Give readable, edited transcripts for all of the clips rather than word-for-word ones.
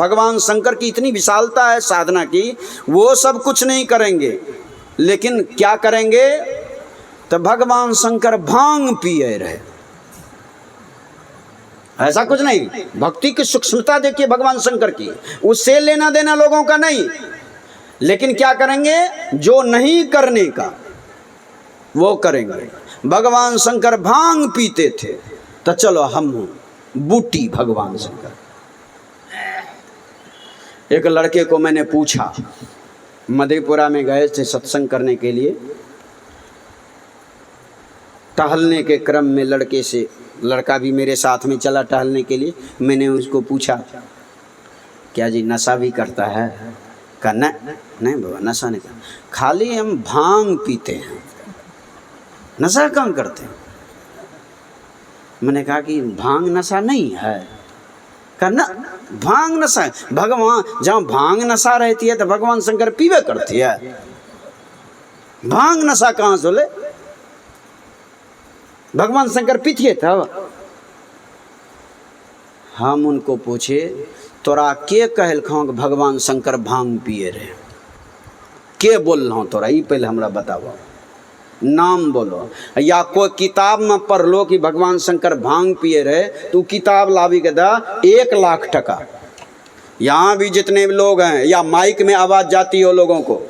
भगवान शंकर की इतनी विशालता है साधना की, वो सब कुछ नहीं करेंगे, लेकिन क्या करेंगे? तो भगवान शंकर भांग पिए रहे। ऐसा कुछ नहीं। भक्ति की सूक्ष्मता देखिए भगवान शंकर की, उससे लेना देना लोगों का नहीं, लेकिन क्या करेंगे? जो नहीं करने का वो करेंगे। भगवान शंकर भांग पीते थे, तो चलो हम बूटी भगवान शंकर। एक लड़के को मैंने पूछा, मधेपुरा में गए थे सत्संग करने के लिए, टहलने के क्रम में लड़का भी मेरे साथ में चला टहलने के लिए। मैंने उसको पूछा, क्या जी नशा भी करता है? कहा नहीं बाबा, नशा नहीं करता, खाली हम भांग पीते हैं, नशा कम करते हैं। मैंने कहा कि भांग नशा नहीं है। कहा ना, भांग नशा है। भगवान जहाँ भांग नशा रहती है तो भगवान शंकर पीवे करती है, भांग नशा कहाँ से ले? भगवान शंकर पीथिए तब। हम उनको पूछे, तोरा के कहल खाओ कि भगवान शंकर भांग पिए रहे? के बोल रहा तोरा? ये पहले हमरा बताओ, नाम बोलो। या कोई किताब में पढ़ लो कि भगवान शंकर भांग पिए रहे, तो किताब लावी के दा 1 लाख टका। यहाँ भी जितने लोग हैं, या माइक में आवाज़ जाती हो लोगों को,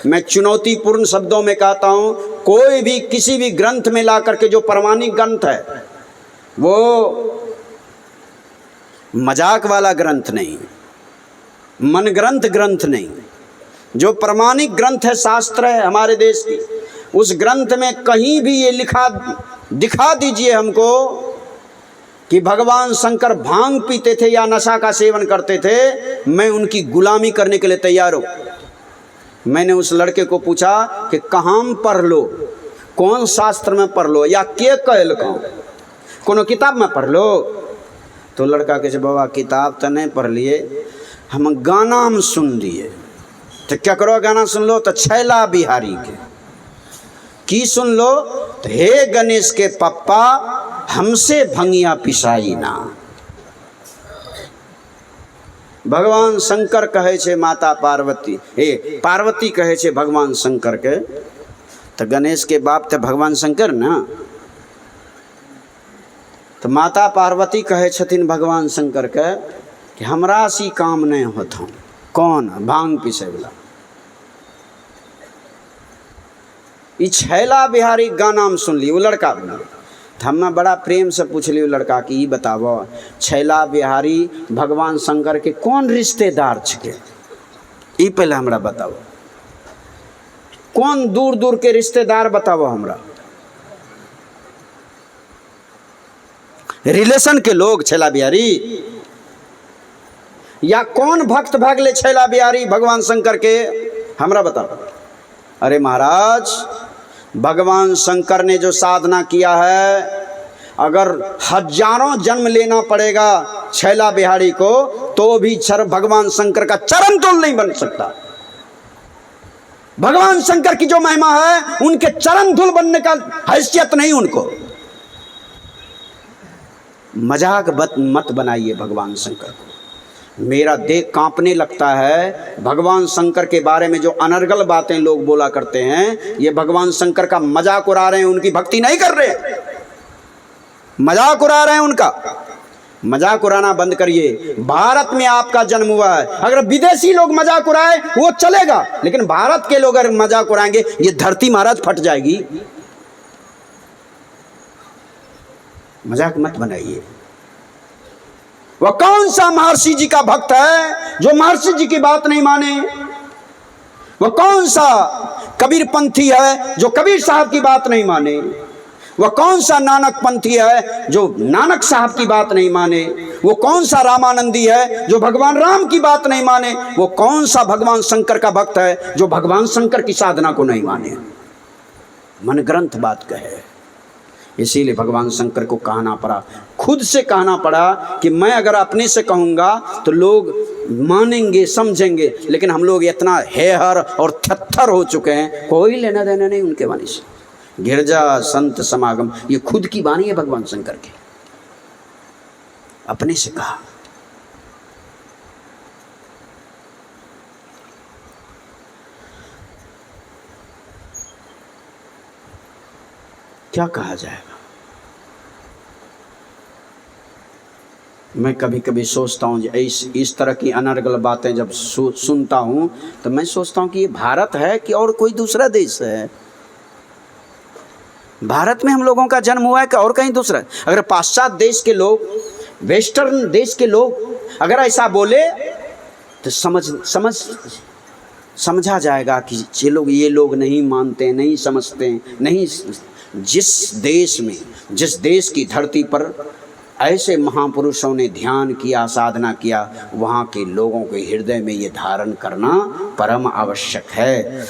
मैं चुनौतीपूर्ण शब्दों में कहता हूँ, कोई भी किसी भी ग्रंथ में ला करके, जो प्रमाणिक ग्रंथ है वो मजाक वाला ग्रंथ नहीं, मन ग्रंथ नहीं, जो प्रमाणिक ग्रंथ है, शास्त्र है हमारे देश की, उस ग्रंथ में कहीं भी ये लिखा दिखा दीजिए हमको कि भगवान शंकर भांग पीते थे या नशा का सेवन करते थे, मैं उनकी गुलामी करने के लिए तैयार हूँ। मैंने उस लड़के को पूछा कि कहाँ पढ़ लो, कौन शास्त्र में पढ़ लो, या के कहल कहूँ, कोनो किताब में पढ़ लो? तो लड़का कहे, बाबा किताब तो नहीं पढ़ लिए, हम गाना हम सुन लिए। तो क्या करो गाना सुन लो? तो छैला बिहारी के की सुन लो, तो हे गणेश के पप्पा हमसे भंगिया पिसाई ना। भगवान शंकर कहे छे माता पार्वती, पार्वती कहे छे भगवान शंकर के, तो गणेश के बाप थे भगवान शंकर ना। तो माता पार्वती कहे छथिन भगवान शंकर के कि हमरा सी काम नहीं होता। कौन? भांग पीसे वाला। ई छैला बिहारी गाना हम सुन ली। वो लड़का बना, तो हम बड़ा प्रेम से पूछली वो लड़का कि ई बतावो, छैला बिहारी भगवान शंकर के कौन रिश्तेदार छे? ई पहले हमरा बताओ, कौन दूर दूर के रिश्तेदार बताओ हमरा, रिलेशन के लोग छैला बिहारी, या कौन भक्त भागले छैला बिहारी भगवान शंकर के, हमरा बताओ। अरे महाराज, भगवान शंकर ने जो साधना किया है, अगर हजारों जन्म लेना पड़ेगा छैला बिहारी को, तो भी भगवान शंकर का चरण तोल नहीं बन सकता। भगवान शंकर की जो महिमा है, उनके चरण धूल बनने का हैसियत नहीं उनको। मजाक मत बनाइए भगवान शंकर को। मेरा देह कांपने लगता है भगवान शंकर के बारे में जो अनर्गल बातें लोग बोला करते हैं, ये भगवान शंकर का मजाक उड़ा रहे हैं, उनकी भक्ति नहीं कर रहे, मजाक उड़ा रहे हैं उनका। मजाक उड़ाना बंद करिए। भारत में आपका जन्म हुआ है, अगर विदेशी लोग मजाक उड़ाए वो चलेगा, लेकिन भारत के लोग अगर मजाक उड़ाएंगे, ये धरती महाराज फट जाएगी। मजाक मत बनाइए। वह कौन सा महर्षि जी का भक्त है जो महर्षि जी की बात नहीं माने? वह कौन सा कबीर पंथी है जो कबीर साहब की बात नहीं माने? वह कौन सा नानक पंथी है जो नानक साहब की बात नहीं माने? वो कौन सा रामानंदी है जो भगवान राम की बात नहीं माने? वो कौन सा भगवान शंकर का भक्त है जो भगवान शंकर की साधना को नहीं माने? मन ग्रंथ बात कहे। इसीलिए भगवान शंकर को कहना पड़ा, खुद से कहना पड़ा कि मैं अगर अपने से कहूँगा तो लोग मानेंगे समझेंगे, लेकिन हम लोग इतना हेहर और थत्थर हो चुके हैं, कोई लेना देना नहीं उनके वाणी से। गिरजा संत समागम, ये खुद की वाणी है भगवान शंकर की, अपने से कहा। क्या कहा जाएगा। मैं कभी कभी सोचता हूँ इस तरह की अनर्गल बातें जब सुनता हूँ तो मैं सोचता हूँ कि ये भारत है कि और कोई दूसरा देश है। भारत में हम लोगों का जन्म हुआ है कि और कहीं दूसरा। अगर पाश्चात्य देश के लोग, वेस्टर्न देश के लोग अगर ऐसा बोले तो समझा जाएगा कि ये लोग नहीं मानते, नहीं समझते, नहीं। जिस देश की धरती पर ऐसे महापुरुषों ने ध्यान किया, साधना किया, वहाँ के लोगों के हृदय में ये धारण करना परम आवश्यक है।